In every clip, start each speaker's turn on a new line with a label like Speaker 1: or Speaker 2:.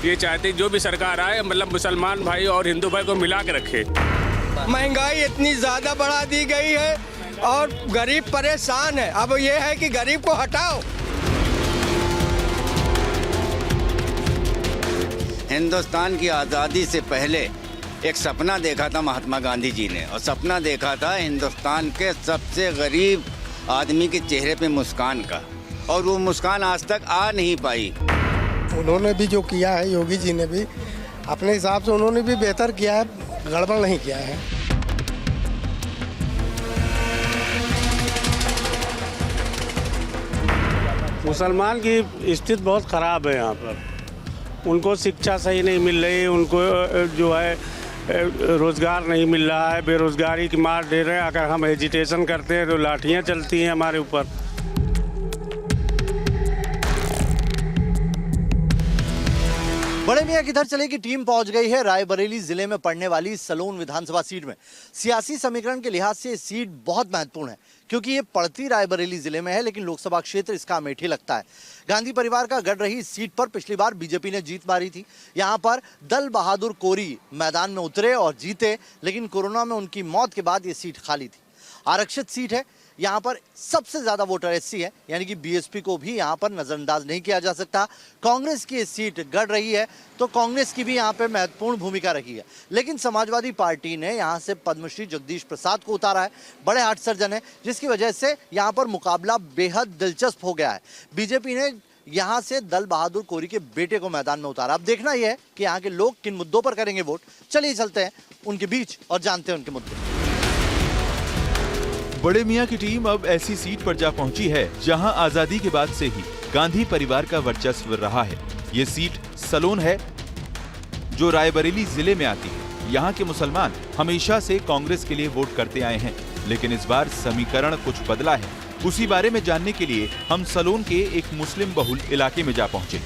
Speaker 1: ये चाहते जो भी सरकार आए मतलब मुसलमान भाई और हिंदू भाई को मिला के रखे।
Speaker 2: महंगाई इतनी ज़्यादा बढ़ा दी गई है और गरीब परेशान है। अब ये है कि गरीब को हटाओ।
Speaker 3: हिंदुस्तान की आज़ादी से पहले एक सपना देखा था महात्मा गांधी जी ने, और सपना देखा था हिंदुस्तान के सबसे गरीब आदमी के चेहरे पे मुस्कान का, और वो मुस्कान आज तक आ नहीं पाई।
Speaker 2: उन्होंने भी जो किया है, योगी जी ने भी अपने हिसाब से उन्होंने भी बेहतर किया है, गड़बड़ नहीं किया है।
Speaker 4: मुसलमान की स्थिति बहुत ख़राब है यहाँ पर। उनको शिक्षा सही नहीं मिल रही, उनको जो है रोज़गार नहीं मिल रहा है, बेरोज़गारी की मार दे रहे हैं। अगर हम एजिटेशन करते हैं तो लाठियाँ चलती हैं हमारे ऊपर।
Speaker 5: बड़े मियां किधर चले की टीम पहुंच गई है रायबरेली जिले में पड़ने वाली सलोन विधानसभा सीट में। सियासी समीकरण के लिहाज से ये सीट बहुत महत्वपूर्ण है क्योंकि ये पड़ती रायबरेली जिले में है, लेकिन लोकसभा क्षेत्र इसका अमेठी लगता है। गांधी परिवार का गढ़ रही इस सीट पर पिछली बार बीजेपी ने जीत मारी थी। यहाँ पर दल बहादुर कोरी मैदान में उतरे और जीते, लेकिन कोरोना में उनकी मौत के बाद ये सीट खाली थी। आरक्षित सीट है, यहाँ पर सबसे ज्यादा वोटर एससी है, यानी कि बीएसपी को भी यहाँ पर नजरअंदाज नहीं किया जा सकता। कांग्रेस की ये सीट गढ़ रही है तो कांग्रेस की भी यहाँ पे महत्वपूर्ण भूमिका रही है, लेकिन समाजवादी पार्टी ने यहाँ से पद्मश्री जगदीश प्रसाद को उतारा है। बड़े हार्ट सर्जन है, जिसकी वजह से यहाँ पर मुकाबला बेहद दिलचस्प हो गया है। बीजेपी ने यहाँ से दल बहादुर कोरी के बेटे को मैदान में उतारा। अब देखना यह है कि यहाँ के लोग किन मुद्दों पर करेंगे वोट। चलिए चलते हैं उनके बीच और जानते हैं उनके मुद्दे।
Speaker 6: बड़े मियां की टीम अब ऐसी सीट पर जा पहुंची है जहां आजादी के बाद से ही गांधी परिवार का वर्चस्व रहा है। ये सीट सलोन है जो रायबरेली जिले में आती है। यहाँ के मुसलमान हमेशा से कांग्रेस के लिए वोट करते आए हैं, लेकिन इस बार समीकरण कुछ बदला है। उसी बारे में जानने के लिए हम सलोन के एक मुस्लिम बहुल इलाके में जा पहुंचे।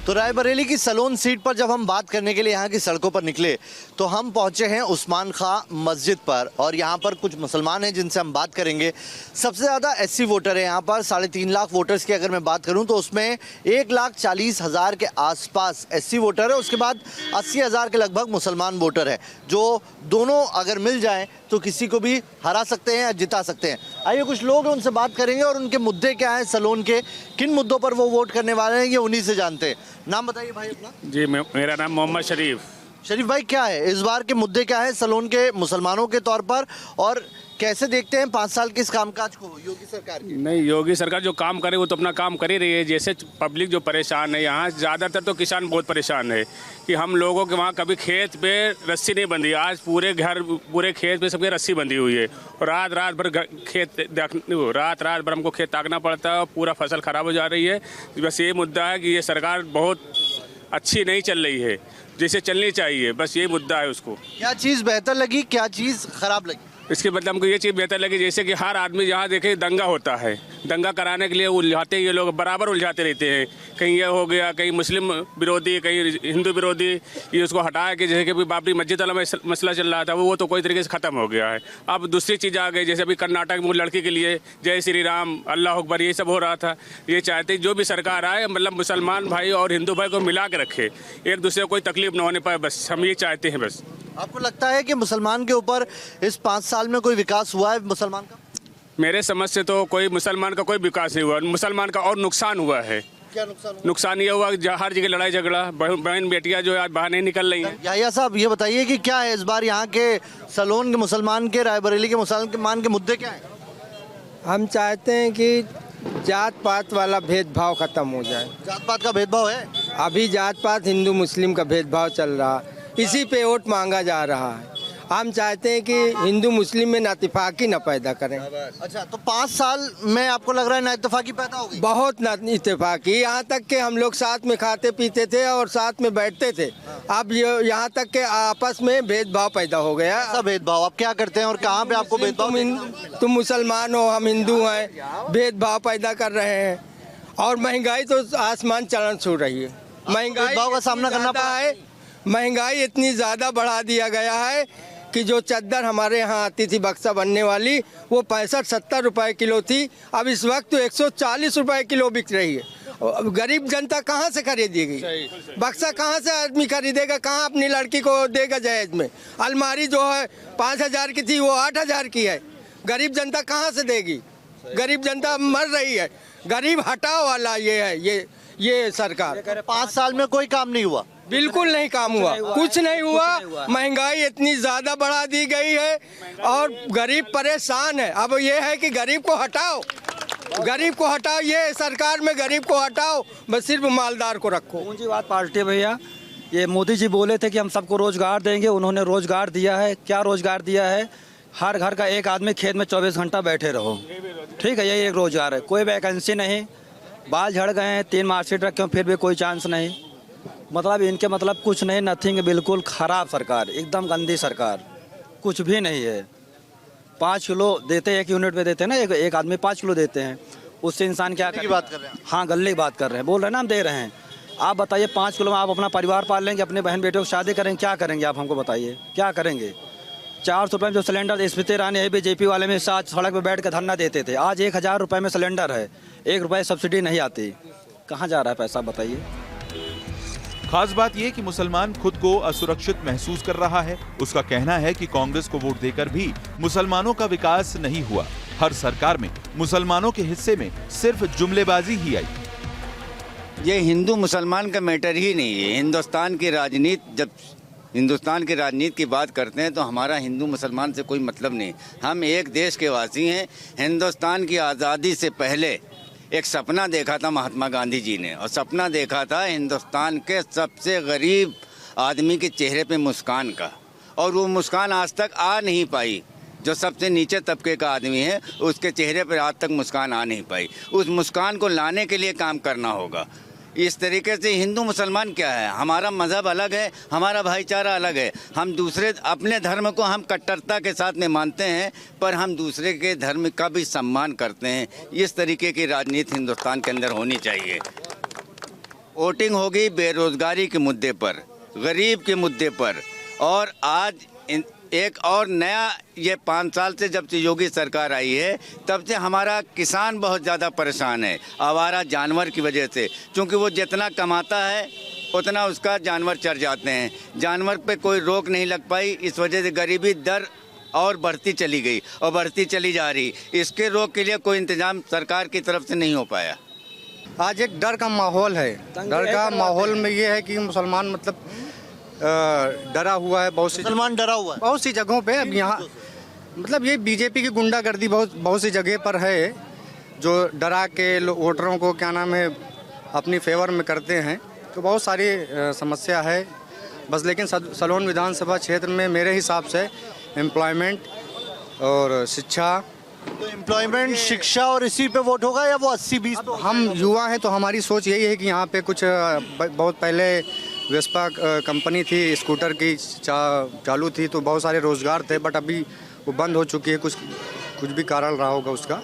Speaker 5: तो रायबरेली की सलोन सीट पर जब हम बात करने के लिए यहाँ की सड़कों पर निकले तो हम पहुँचे हैं उस्मान खां मस्जिद पर, और यहाँ पर कुछ मुसलमान हैं जिनसे हम बात करेंगे। सबसे ज़्यादा एससी वोटर है यहाँ पर। 3.5 लाख वोटर्स की अगर मैं बात करूँ तो उसमें 1,40,000 के आसपास एससी वोटर है। उसके बाद 80,000 के लगभग मुसलमान वोटर है, जो दोनों अगर मिल जाएँ तो किसी को भी हरा सकते हैं या जिता सकते हैं। आइए कुछ लोग हैं, उनसे बात करेंगे और उनके मुद्दे क्या हैं, सलोन के किन मुद्दों पर वो वोट करने वाले हैं, ये उन्हीं से जानते हैं। नाम बताइए भाई अपना।
Speaker 1: जी मेरा नाम मोहम्मद शरीफ।
Speaker 5: शरीफ भाई, क्या है इस बार के मुद्दे, क्या है सलोन के मुसलमानों के तौर पर, और कैसे देखते हैं 5 साल के इस कामकाज को योगी सरकार की?
Speaker 1: नहीं, योगी सरकार जो काम करे वो तो अपना काम कर ही रही है। जैसे पब्लिक जो परेशान है यहाँ, ज़्यादातर तो किसान बहुत परेशान है कि हम लोगों के वहाँ कभी खेत पे रस्सी नहीं बंधी। आज पूरे घर पूरे खेत पे सबके रस्सी बंधी हुई है, और रात भर खेत रात भर हमको खेत ताकना पड़ता है और पूरा फसल ख़राब हो जा रही है। बस ये मुद्दा है कि ये सरकार बहुत अच्छी नहीं चल रही है जैसे चलनी चाहिए, बस ये मुद्दा है। उसको
Speaker 5: क्या चीज़ बेहतर लगी, क्या चीज़ खराब लगी?
Speaker 1: इसके बदले हमको ये चीज़ बेहतर लगी जैसे कि हर आदमी जहाँ देखे दंगा होता है, दंगा कराने के लिए उलझाते ये लोग बराबर उलझाते रहते हैं। कहीं ये हो गया, कहीं मुस्लिम विरोधी, कहीं हिंदू विरोधी, ये उसको हटाया कि जैसे कि बाबरी मस्जिद वाला मसला चल रहा था वो तो कोई तरीके से ख़त्म हो गया है। अब दूसरी चीज़ आ गई, जैसे अभी कर्नाटक में लड़की के लिए जय श्री राम अल्लाह अकबर ये सब हो रहा था। ये चाहते जो भी सरकार आए मतलब मुसलमान भाई और हिंदू भाई को मिला के रखे, एक दूसरे को कोई तकलीफ न होने पाए, बस हम ये चाहते हैं। बस
Speaker 5: आपको लगता है कि मुसलमान के ऊपर इस 5 साल में कोई विकास हुआ है मुसलमान का?
Speaker 1: मेरे समझ से तो कोई मुसलमान का कोई विकास नहीं हुआ, मुसलमान का और नुकसान हुआ है।
Speaker 5: क्या नुकसान हुआ?
Speaker 1: नुकसान ये हुआ कि हर जगह लड़ाई झगड़ा, बहन बेटियां जो आज बाहर नहीं निकल रही हैं।
Speaker 5: याहिया साहब, ये बताइए कि क्या है इस बार यहाँ के सलोन के मुसलमान के, रायबरेली के मुसलमान के मुद्दे क्या हैं?
Speaker 2: हम चाहते हैं कि जात पात वाला भेदभाव खत्म हो जाए।
Speaker 5: जात पात का भेदभाव है?
Speaker 2: अभी जात पात हिंदू मुस्लिम का भेदभाव चल रहा, इसी पे वोट मांगा जा रहा है। हम चाहते हैं कि हिंदू मुस्लिम में नाइतफाकी न पैदा करें।
Speaker 5: अच्छा, तो 5 साल में आपको लग रहा है नाइतफाकी पैदा हो गई?
Speaker 2: बहुत नाइतफाकी, यहाँ तक के हम लोग साथ में खाते पीते थे और साथ में बैठते थे। अब यहाँ तक के आपस में भेदभाव पैदा हो गया।
Speaker 5: ऐसा भेदभाव आप क्या करते हैं और कहाँ पे आपको भेदभाव?
Speaker 2: तुम मुसलमान हो, हम हिंदू हैं, भेदभाव पैदा कर रहे हैं। और महंगाई तो आसमान चलन छू रही है। महंगाई
Speaker 5: का सामना करना पड़ा
Speaker 2: है। महंगाई इतनी ज़्यादा बढ़ा दिया गया है कि जो चादर हमारे यहाँ आती थी बक्सा बनने वाली, वो 65-70 रुपए किलो थी, अब इस वक्त तो 140 रुपए किलो बिक रही है। गरीब जनता कहाँ से खरीदेगी? बक्सा कहाँ से आदमी खरीदेगा? कहाँ अपनी लड़की को देगा दहेज में? अलमारी जो है 5,000 की थी वो 8,000 की है। गरीब जनता कहाँ से देगी? गरीब जनता मर रही है। गरीब हटाओ वाला ये है ये सरकार।
Speaker 5: 5 साल में कोई काम नहीं हुआ।
Speaker 2: बिल्कुल नहीं काम हुआ, कुछ नहीं हुआ। महंगाई इतनी ज्यादा बढ़ा दी गई है और गरीब परेशान है। अब ये है कि गरीब को हटाओ, गरीब को हटाओ, ये सरकार में गरीब को हटाओ, बस सिर्फ मालदार को रखो।
Speaker 7: पूंजीवाद पार्टी भैया, ये मोदी जी बोले थे कि हम सबको रोजगार देंगे, उन्होंने रोजगार दिया है। क्या रोजगार दिया है? हर घर का एक आदमी खेत में 24 घंटा बैठे रहो, ठीक है, यही एक रोजगार है। कोई वैकेंसी नहीं, बाल झड़ गए हैं, 3 मार्कशीट रखे हो फिर भी कोई चांस नहीं। मतलब इनके मतलब कुछ नहीं, नथिंग, बिल्कुल खराब सरकार, एकदम गंदी सरकार, कुछ भी नहीं है। 5 किलो देते हैं, 1 यूनिट पे देते हैं ना, एक आदमी 5 किलो देते हैं, उससे इंसान क्या
Speaker 5: की बात कर रहे हैं?
Speaker 7: हाँ, गले की बात कर रहे हैं, बोल रहे हैं ना हम दे रहे हैं। आप बताइए 5 किलो में आप अपना परिवार पाल लेंगे, अपने बहन बेटियों की शादी करेंगे, क्या करेंगे आप हमको बताइए, क्या करेंगे? 400 रुपये में जो सिलेंडर स्मृति ईरानी है बीजेपी वाले में साथ सड़क पर बैठ कर धरना देते थे, आज 1,000 रुपये में सिलेंडर है, 1 रुपये सब्सिडी नहीं आती। कहाँ जा रहा है पैसा बताइए?
Speaker 6: खास बात यह कि मुसलमान खुद को असुरक्षित महसूस कर रहा है। उसका कहना है कि कांग्रेस को वोट देकर भी मुसलमानों का विकास नहीं हुआ। हर सरकार में मुसलमानों के हिस्से में सिर्फ जुमलेबाजी ही आई।
Speaker 3: ये हिंदू मुसलमान का मैटर ही नहीं है। हिंदुस्तान की राजनीति की बात करते हैं तो हमारा हिंदू मुसलमान से कोई मतलब नहीं। हम एक देश के वासी हैं। हिंदुस्तान की आज़ादी से पहले एक सपना देखा था महात्मा गांधी जी ने, और सपना देखा था हिंदुस्तान के सबसे गरीब आदमी के चेहरे पे मुस्कान का, और वो मुस्कान आज तक आ नहीं पाई। जो सबसे नीचे तबके का आदमी है उसके चेहरे पर आज तक मुस्कान आ नहीं पाई। उस मुस्कान को लाने के लिए काम करना होगा। इस तरीके से हिंदू मुसलमान क्या है, हमारा मज़हब अलग है, हमारा भाईचारा अलग है। हम दूसरे अपने धर्म को हम कट्टरता के साथ में मानते हैं, पर हम दूसरे के धर्म का भी सम्मान करते हैं। इस तरीके की राजनीति हिंदुस्तान के अंदर होनी चाहिए। वोटिंग होगी बेरोजगारी के मुद्दे पर, गरीब के मुद्दे पर, और आज एक और नया, ये 5 साल से जब से योगी सरकार आई है तब से हमारा किसान बहुत ज़्यादा परेशान है आवारा जानवर की वजह से। क्योंकि वो जितना कमाता है उतना उसका जानवर चर जाते हैं, जानवर पे कोई रोक नहीं लग पाई। इस वजह से गरीबी दर और बढ़ती चली गई और बढ़ती चली जा रही। इसके रोक के लिए कोई इंतजाम सरकार की तरफ से नहीं हो पाया।
Speaker 2: आज एक डर का माहौल है। डर का माहौल में ये है कि मुसलमान मतलब डरा हुआ है।
Speaker 5: मुसलमान डरा हुआ है
Speaker 2: बहुत सी जगहों पे। अब यहाँ मतलब ये बीजेपी की गुंडागर्दी बहुत सी जगह पर है, जो डरा के वोटरों को क्या नाम है अपनी फेवर में करते हैं। तो बहुत सारी समस्या है बस। लेकिन सलोन विधानसभा क्षेत्र में मेरे हिसाब से एम्प्लॉयमेंट और शिक्षा,
Speaker 5: तो एम्प्लॉयमेंट, शिक्षा और इसी पे वोट होगा या वो 80-20?
Speaker 2: हम युवा हैं तो हमारी सोच यही है कि यहाँ पे कुछ बहुत पहले वेस्पा कंपनी थी, स्कूटर की चालू थी, तो बहुत सारे रोज़गार थे, बट अभी वो बंद हो चुकी है। कुछ भी कारण रहा होगा उसका।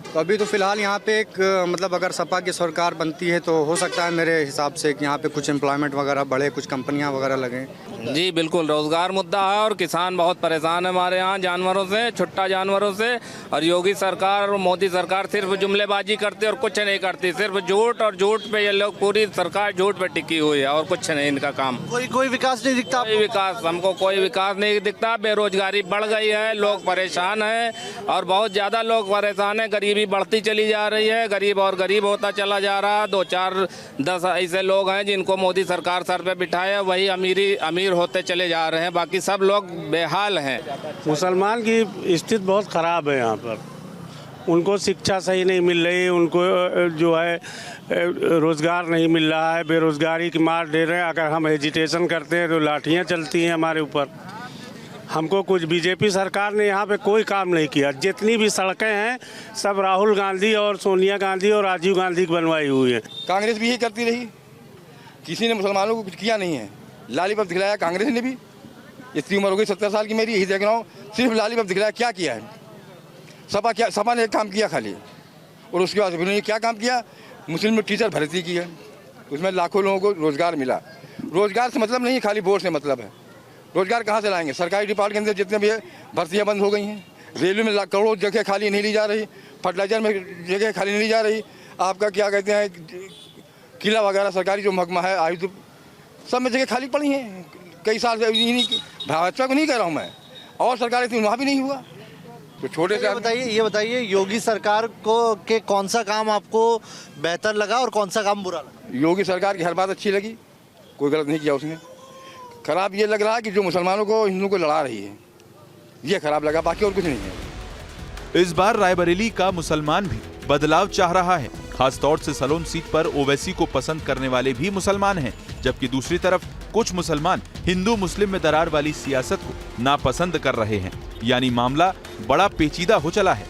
Speaker 2: तो अभी तो फ़िलहाल यहाँ पे एक मतलब अगर सपा की सरकार बनती है तो हो सकता है मेरे हिसाब से कि यहाँ पे कुछ एम्प्लॉयमेंट वगैरह बढ़े, कुछ कंपनियाँ वगैरह लगें।
Speaker 8: जी बिल्कुल, रोज़गार मुद्दा है और किसान बहुत परेशान है हमारे यहाँ जानवरों से, छुट्टा जानवरों से। और योगी सरकार और मोदी सरकार सिर्फ जुमलेबाजी करती और कुछ नहीं करती, सिर्फ झूठ और झूठ पे ये लोग, पूरी सरकार झूठ पे टिकी हुई है और कुछ नहीं इनका काम।
Speaker 5: कोई विकास नहीं दिखता?
Speaker 8: कोई विकास, हमको कोई विकास नहीं दिखता। बेरोजगारी बढ़ गई है, लोग परेशान हैं और बहुत ज़्यादा लोग परेशान हैं। गरीबी बढ़ती चली जा रही है, गरीब और गरीब होता चला जा रहा है। 2, 4, 10 ऐसे लोग हैं जिनको मोदी सरकार सर पे बिठाए, वही अमीर होते चले जा रहे हैं, बाकी सब लोग बेहाल हैं।
Speaker 4: मुसलमान की स्थिति बहुत ख़राब है यहाँ पर। उनको शिक्षा सही नहीं मिल रही, उनको जो है रोज़गार नहीं मिल रहा है, बेरोज़गारी की मार दे रहे हैं। अगर हम एजिटेशन करते हैं तो लाठियाँ चलती हैं हमारे ऊपर। हमको कुछ बीजेपी सरकार ने यहाँ पे कोई काम नहीं किया। जितनी भी सड़कें हैं सब राहुल गांधी और सोनिया गांधी और राजीव गांधी की बनवाई हुई है।
Speaker 9: कांग्रेस भी यही करती रही, किसी ने मुसलमानों को कुछ किया नहीं है। लालीपप दिखलाया कांग्रेस ने भी। इतनी उम्र हो गई 70 साल की मेरी, यही देख रहा हूँ, सिर्फ लालीपप दिखलाया। क्या किया है? सपा ने एक काम किया खाली, और उसके बाद उन्होंने क्या काम किया? मुस्लिम में टीचर भर्ती की है, उसमें लाखों लोगों को रोज़गार मिला। रोज़गार से मतलब नहीं, खाली वोट से मतलब है। रोज़गार कहाँ से लाएंगे? सरकारी डिपार्टमेंट के अंदर जितने भी भर्तियाँ बंद हो गई हैं। रेलवे में करोड़ों जगह खाली नहीं ली जा रही, फर्टिलाइजर में जगह खाली नहीं ली जा रही। आपका क्या कहते हैं किला वगैरह सरकारी जो महकमा है आयुध सब में जगह खाली पड़ी हैं कई साल से। भाजपा को नहीं कह रहा हूँ मैं, और सरकारें थी वहाँ भी नहीं हुआ। तो छोटे से
Speaker 5: ये बताइए योगी सरकार को के कौन सा काम आपको बेहतर लगा और कौन सा काम बुरा लगा?
Speaker 9: योगी सरकार की हर बात अच्छी लगी, कोई गलत नहीं किया उसने। खराब ये लग रहा है कि जो मुसलमानों को हिंदुओं को लड़ा रही है, ये खराब लगा, बाकी और कुछ नहीं है।
Speaker 6: इस बार रायबरेली का मुसलमान भी बदलाव चाह रहा है। खासतौर से सलोन सीट पर ओवैसी को पसंद करने वाले भी मुसलमान हैं, जबकि दूसरी तरफ कुछ मुसलमान हिंदू मुस्लिम में दरार वाली सियासत को नापसंद कर रहे हैं। यानी मामला बड़ा पेचीदा हो चला है।